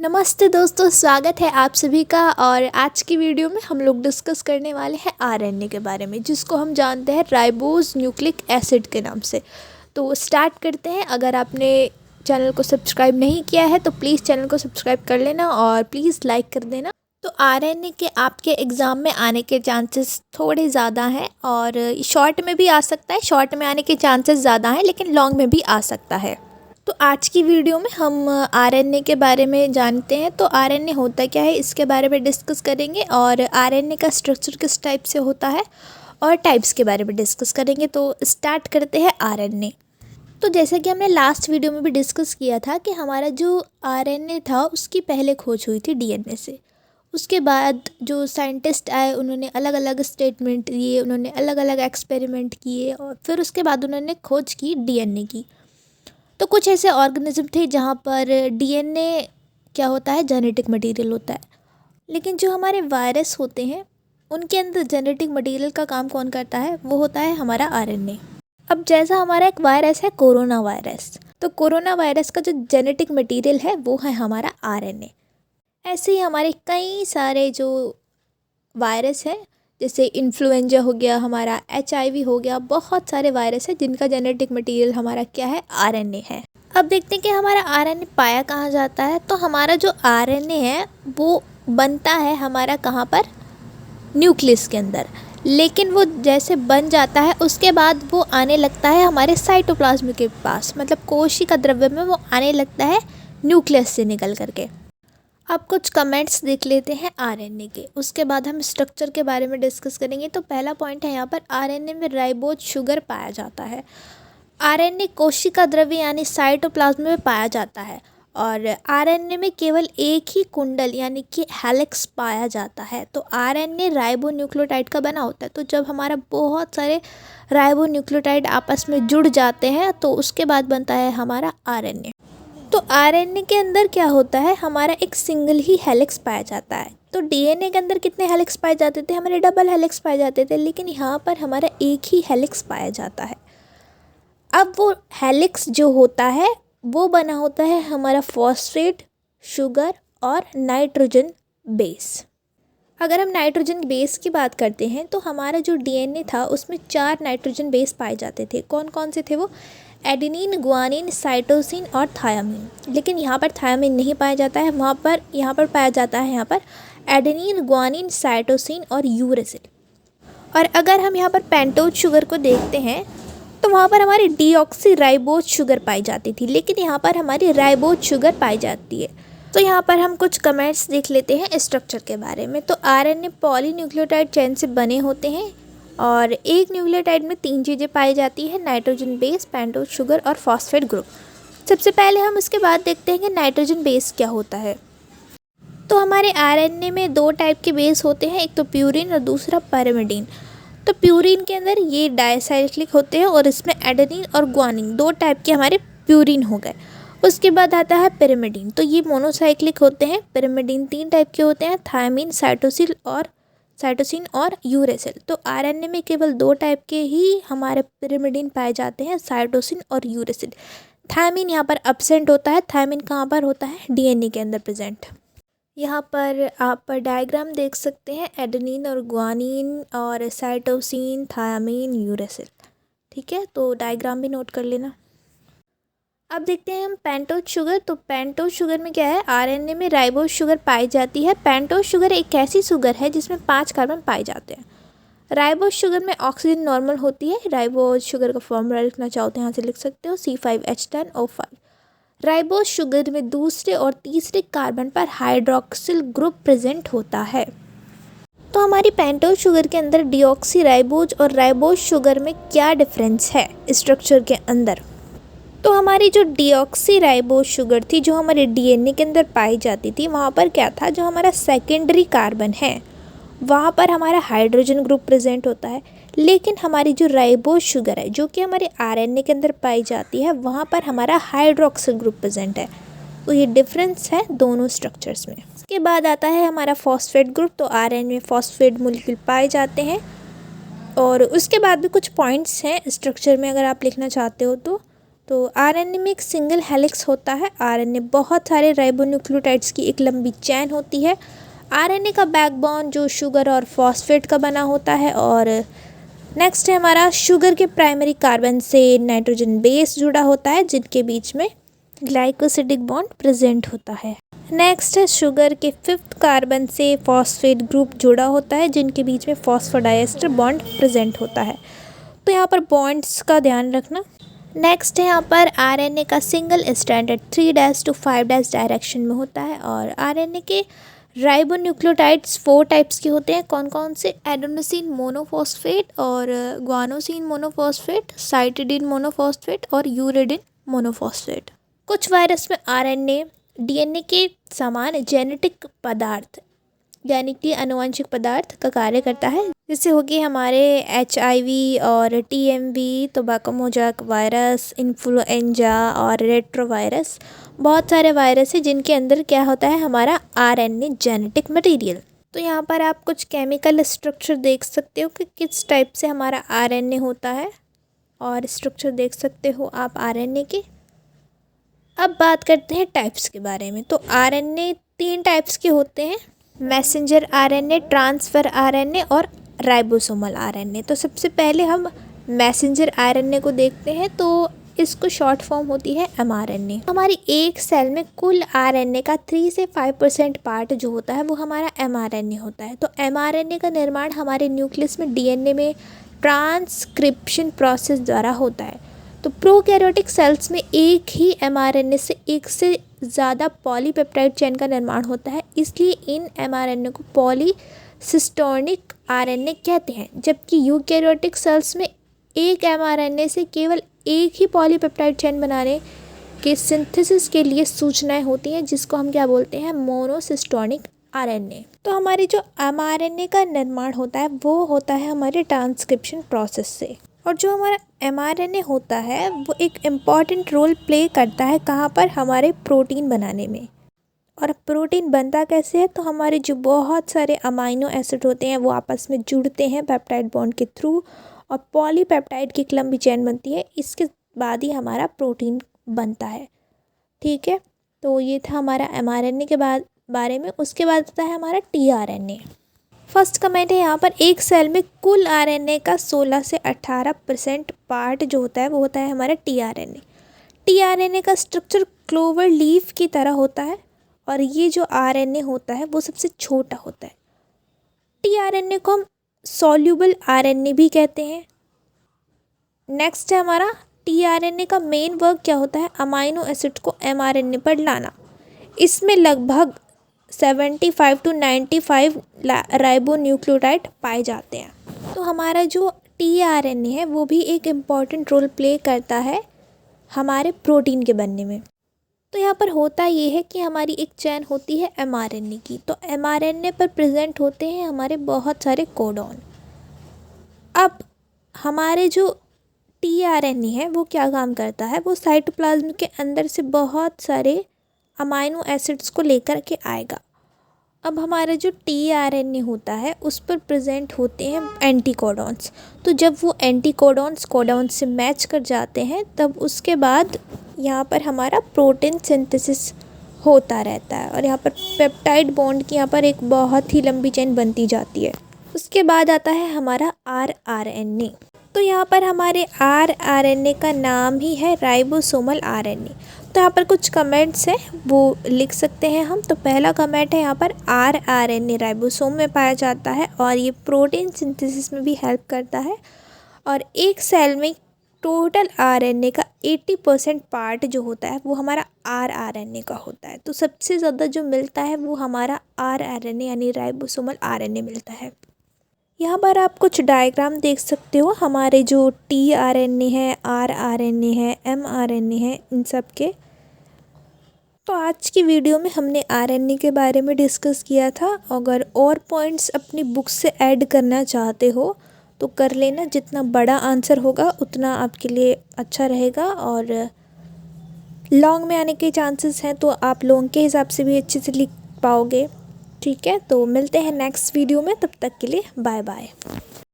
नमस्ते दोस्तों, स्वागत है आप सभी का। और आज की वीडियो में हम लोग डिस्कस करने वाले हैं आरएनए के बारे में, जिसको हम जानते हैं राइबोज न्यूक्लिक एसिड के नाम से। तो स्टार्ट करते हैं। अगर आपने चैनल को सब्सक्राइब नहीं किया है तो प्लीज़ चैनल को सब्सक्राइब कर लेना और प्लीज़ लाइक कर देना। तो आरएनए के आपके एग्ज़ाम में आने के चांसेस थोड़े ज़्यादा हैं और शॉर्ट में भी आ सकता है। शॉर्ट में आने के चांसेस ज़्यादा हैं लेकिन लॉन्ग में भी आ सकता है। तो आज की वीडियो में हम आरएनए के बारे में जानते हैं। तो आरएनए होता क्या है इसके बारे में डिस्कस करेंगे और आरएनए का स्ट्रक्चर किस टाइप से होता है और टाइप्स के बारे में डिस्कस करेंगे। तो स्टार्ट करते हैं आरएनए। तो जैसा कि हमने लास्ट वीडियो में भी डिस्कस किया था कि हमारा जो आरएनए था उसकी पहले खोज हुई थी डीएनए से। उसके बाद जो साइंटिस्ट आए उन्होंने अलग अलग स्टेटमेंट दिए, उन्होंने अलग अलग एक्सपेरिमेंट किए और फिर उसके बाद उन्होंने खोज की डीएनए की। तो कुछ ऐसे ऑर्गेनिज्म थे जहाँ पर डीएनए क्या होता है, जेनेटिक मटेरियल होता है। लेकिन जो हमारे वायरस होते हैं उनके अंदर जेनेटिक मटेरियल का काम कौन करता है, वो होता है हमारा आरएनए। अब जैसा हमारा एक वायरस है कोरोना वायरस, तो कोरोना वायरस का जो जेनेटिक मटेरियल है वो है हमारा आरएनए। ऐसे ही हमारे कई सारे जो वायरस हैं, जैसे इन्फ्लुएंजा हो गया, हमारा एचआईवी हो गया, बहुत सारे वायरस हैं जिनका जेनेटिक मटेरियल हमारा क्या है, आरएनए है। अब देखते हैं कि हमारा आरएनए पाया कहाँ जाता है। तो हमारा जो आरएनए है वो बनता है हमारा कहाँ पर, न्यूक्लियस के अंदर। लेकिन वो जैसे बन जाता है उसके बाद वो आने लगता है हमारे साइटोप्लाज्म के पास, मतलब कोशिका द्रव्य में वो आने लगता है न्यूक्लियस से निकल करके। अब कुछ कमेंट्स देख लेते हैं आरएनए के, उसके बाद हम स्ट्रक्चर के बारे में डिस्कस करेंगे। तो पहला पॉइंट है यहाँ पर, आरएनए में राइबोज शुगर पाया जाता है। आरएनए कोशिका द्रव्य यानी साइटोप्लाज्म में पाया जाता है और आरएनए में केवल एक ही कुंडल यानी कि हेलिक्स पाया जाता है। तो आरएनए राइबोन्यूक्लियोटाइड का बना होता है। तो जब हमारा बहुत सारे राइबोन्यूक्लियोटाइड आपस में जुड़ जाते हैं तो उसके बाद बनता है हमारा आरएनए। तो आरएनए के अंदर क्या होता है, हमारा एक सिंगल ही हेलिक्स पाया जाता है। तो डीएनए के अंदर कितने हेलिक्स पाए जाते थे, हमारे डबल हेलिक्स पाए जाते थे, लेकिन यहाँ पर हमारा एक ही हेलिक्स पाया जाता है। अब वो हेलिक्स जो होता है वो बना होता है हमारा फॉस्फेट, शुगर और नाइट्रोजन बेस। अगर हम नाइट्रोजन बेस की बात करते हैं तो हमारा जो डीएनए था उसमें 4 नाइट्रोजन बेस पाए जाते थे। कौन कौन से थे वो, एडेनिन, गुआनिन, साइटोसिन और थायामिन। लेकिन यहाँ पर थायामिन नहीं पाया जाता है, यहाँ पर पाया जाता है यहाँ पर एडेनिन, गुआनिन, साइटोसिन और यूरेसिल। और अगर हम यहाँ पर पेंटोज शुगर को देखते हैं तो वहाँ पर हमारी डीऑक्सी राइबोज शुगर पाई जाती थी, लेकिन यहाँ पर हमारी राइबोज शुगर पाई जाती है। तो यहाँ पर हम कुछ कमेंट्स देख लेते हैं स्ट्रक्चर के बारे में। तो आरएनए पॉलीन्यूक्लियोटाइड चेन से बने होते हैं और एक न्यूक्लियोटाइड में 3 चीज़ें पाई जाती है, नाइट्रोजन बेस, पेंटोज शुगर और फॉस्फेट ग्रुप। सबसे पहले हम इसके बाद देखते हैं कि नाइट्रोजन बेस क्या होता है। तो हमारे आरएनए में 2 टाइप के बेस होते हैं, एक तो प्यूरिन और दूसरा पैरामिडीन। तो प्यूरिन के अंदर ये डाइसाइक्लिक होते हैं और इसमें एडेनिन और गुआनिन 2 टाइप के हमारे प्यूरिन हो गए। उसके बाद आता है पिरिमिडीन, तो ये मोनोसाइक्लिक होते हैं। पिरिमिडीन 3 टाइप के होते हैं, थायमिन, साइटोसिन और यूरेसिल। तो आरएनए में केवल 2 टाइप के ही हमारे पिरिमिडीन पाए जाते हैं, साइटोसिन और यूरेसिल। थायमिन यहाँ पर एब्सेंट होता है। थायमिन कहाँ पर होता है, डीएनए के अंदर प्रेजेंट। यहाँ पर आप डायग्राम देख सकते हैं, एडेनिन और गुआनिन और साइटोसिन, थायमिन, यूरेसिल। ठीक है, तो डायग्राम भी नोट कर लेना। अब देखते हैं हम पेंटोज शुगर। तो पेंटोज शुगर में क्या है, आरएनए में राइबोज शुगर पाई जाती है। पेंटोज शुगर एक ऐसी शुगर है जिसमें 5 कार्बन पाए जाते हैं। राइबोज शुगर में ऑक्सीजन नॉर्मल होती है। राइबोज शुगर का फॉर्मूला लिखना चाहो तो यहाँ से लिख सकते हो, C5H10O5। राइबोज शुगर में दूसरे और तीसरे कार्बन पर हाइड्रोक्सिल ग्रुप प्रेजेंट होता है। तो हमारी पेंटोज शुगर के अंदर डीऑक्सी राइबोज और राइबोज शुगर में क्या डिफरेंस है स्ट्रक्चर के अंदर। तो हमारी जो डीऑक्सी राइबोज शुगर थी जो हमारे डीएनए के अंदर पाई जाती थी, वहाँ पर क्या था, जो हमारा सेकेंडरी कार्बन है वहाँ पर हमारा हाइड्रोजन ग्रुप प्रेजेंट होता है। लेकिन हमारी जो राइबोज शुगर है जो कि हमारे आरएनए के अंदर पाई जाती है, वहाँ पर हमारा हाइड्रोक्सिल ग्रुप प्रेजेंट है। तो ये डिफरेंस है दोनों स्ट्रक्चर्स में। इसके बाद आता है हमारा फॉस्फेट ग्रुप। तो आरएनए में फॉस्फेट मॉलिक्यूल पाए जाते हैं और उसके बाद भी कुछ पॉइंट्स हैं स्ट्रक्चर में अगर आप लिखना चाहते हो तो। तो आरएनए में एक सिंगल हेलिक्स होता है। आरएनए बहुत सारे राइबोन्यूक्लियोटाइड्स की एक लंबी चेन होती है। आरएनए का बैकबोन जो शुगर और फॉस्फेट का बना होता है। और नेक्स्ट है हमारा शुगर के प्राइमरी कार्बन से नाइट्रोजन बेस जुड़ा होता है जिनके बीच में ग्लाइकोसिडिक बॉन्ड प्रेजेंट होता है। नेक्स्ट है शुगर के 5th कार्बन से फॉस्फेट ग्रुप जुड़ा होता है जिनके बीच में फॉस्फोडाइएस्टर बॉन्ड प्रेजेंट होता है। तो यहाँ पर बॉन्ड्स का ध्यान रखना। नेक्स्ट है यहाँ पर आरएनए का सिंगल स्ट्रैंडेड 3' to 5' डायरेक्शन में होता है। और आरएनए के राइबोन्यूक्लियोटाइड्स 4 टाइप्स के होते हैं। कौन कौन से? एडेनोसिन मोनोफॉस्फेट और ग्वानोसिन मोनोफॉस्फेट, साइटिडीन मोनोफॉस्फेट और यूरेडिन मोनोफॉस्फेट। कुछ वायरस में आरएनए डीएनए के समान जेनेटिक पदार्थ यानी कि आनुवंशिक पदार्थ का कार्य करता है, जैसे हो गए हमारे HIV और TMV, tobacco mosaic virus, influenza और रेट्रोवायरस। बहुत सारे वायरस हैं जिनके अंदर क्या होता है, हमारा आरएनए जेनेटिक मटेरियल। तो यहाँ पर आप कुछ केमिकल स्ट्रक्चर देख सकते हो कि किस टाइप से हमारा आरएनए होता है, और स्ट्रक्चर देख सकते हो आप आरएनए के। अब बात करते हैं टाइप्स के बारे में। तो आरएनए 3 टाइप्स के होते हैं, मैसेंजर आरएनए, ट्रांसफ़र आरएनए और राइबोसोमल आरएनए। तो सबसे पहले हम मैसेंजर आरएनए को देखते हैं। तो इसको शॉर्ट फॉर्म होती है mRNA। हमारी एक सेल में कुल आरएनए का 3 से 5% पार्ट जो होता है वो हमारा mRNA होता है। तो mRNA का निर्माण हमारे न्यूक्लियस में डीएनए में ट्रांसक्रिप्शन प्रोसेस द्वारा होता है। तो प्रोकैरियोटिक सेल्स में एक ही mRNA से एक से ज़्यादा पॉलीपेप्टाइड चेन का निर्माण होता है, इसलिए इन mRNA को पॉलीसिस्टोनिक आरएनए कहते हैं। जबकि यूकैरियोटिक सेल्स में एक mRNA से केवल एक ही पॉलीपेप्टाइड चेन बनाने के सिंथेसिस के लिए सूचनाएं होती हैं, जिसको हम क्या बोलते हैं, मोनोसिस्टोनिक आरएनए। तो हमारे जो mRNA का निर्माण होता है वो होता है हमारे ट्रांसक्रिप्शन प्रोसेस से। और जो हमारा mRNA होता है वो एक इम्पॉर्टेंट रोल प्ले करता है कहाँ पर, हमारे प्रोटीन बनाने में। और प्रोटीन बनता कैसे है, तो हमारे जो बहुत सारे अमाइनो एसिड होते हैं वो आपस में जुड़ते हैं पेप्टाइड बॉन्ड के थ्रू, और पॉलीपेप्टाइड की एक लंबी चेन बनती है। इसके बाद ही हमारा प्रोटीन बनता है। ठीक है, तो ये था हमारा mRNA के बारे में। उसके बाद आता है हमारा tRNA। फर्स्ट कमेंट है यहाँ पर, एक सेल में कुल आरएनए का 16 से 18% पार्ट जो होता है वो होता है हमारा tRNA। tRNA का स्ट्रक्चर क्लोवर लीफ की तरह होता है, और ये जो आरएनए होता है वो सबसे छोटा होता है। tRNA को हम सॉल्यूबल आरएनए भी कहते हैं। नेक्स्ट है हमारा tRNA का मेन वर्क क्या होता है, अमाइनो एसिड को mRNA पर लाना। इसमें लगभग 75 to 95 राइबोन्यूक्लियोटाइड पाए जाते हैं। तो हमारा जो tRNA है वो भी एक इम्पॉर्टेंट रोल प्ले करता है हमारे प्रोटीन के बनने में। तो यहाँ पर होता ये है कि हमारी एक चेन होती है mRNA की। तो mRNA पर प्रेजेंट होते हैं हमारे बहुत सारे कोडॉन। अब हमारे जो tRNA है वो क्या काम करता है, वो साइटोप्लाज्म के अंदर से बहुत सारे अमाइनो एसिड्स को लेकर के आएगा। अब हमारा जो tRNA होता है उस पर प्रेजेंट होते हैं एंटीकोडॉन्स। तो जब वो एंटीकोडॉन्स कोडॉन से मैच कर जाते हैं तब उसके बाद यहाँ पर हमारा प्रोटीन सिंथेसिस होता रहता है, और यहाँ पर पेप्टाइड बॉन्ड की यहाँ पर एक बहुत ही लंबी चेन बनती जाती है। उसके बाद आता है हमारा rRNA। तो यहाँ पर हमारे rRNA का नाम ही है राइबोसोमल आरएनए। तो यहाँ पर कुछ कमेंट्स हैं वो लिख सकते हैं हम। तो पहला कमेंट है यहाँ पर, rRNA राइबोसोम में पाया जाता है और ये प्रोटीन सिंथेसिस में भी हेल्प करता है। और एक सेल में टोटल आरएनए का 80% पार्ट जो होता है वो हमारा rRNA का होता है। तो सबसे ज़्यादा जो मिलता है वो हमारा rRNA यानी राइबोसोमल आरएनए मिलता है। यहाँ पर आप कुछ डायग्राम देख सकते हो, हमारे जो tRNA है, rRNA है, mRNA है, इन सब के। तो आज की वीडियो में हमने आरएनए के बारे में डिस्कस किया था। अगर और पॉइंट्स अपनी बुक से ऐड करना चाहते हो तो कर लेना, जितना बड़ा आंसर होगा उतना आपके लिए अच्छा रहेगा, और लॉन्ग में आने के चांसेस हैं तो आप लोगों के हिसाब से भी अच्छे से लिख पाओगे। ठीक है, तो मिलते हैं नेक्स्ट वीडियो में, तब तक के लिए बाय बाय।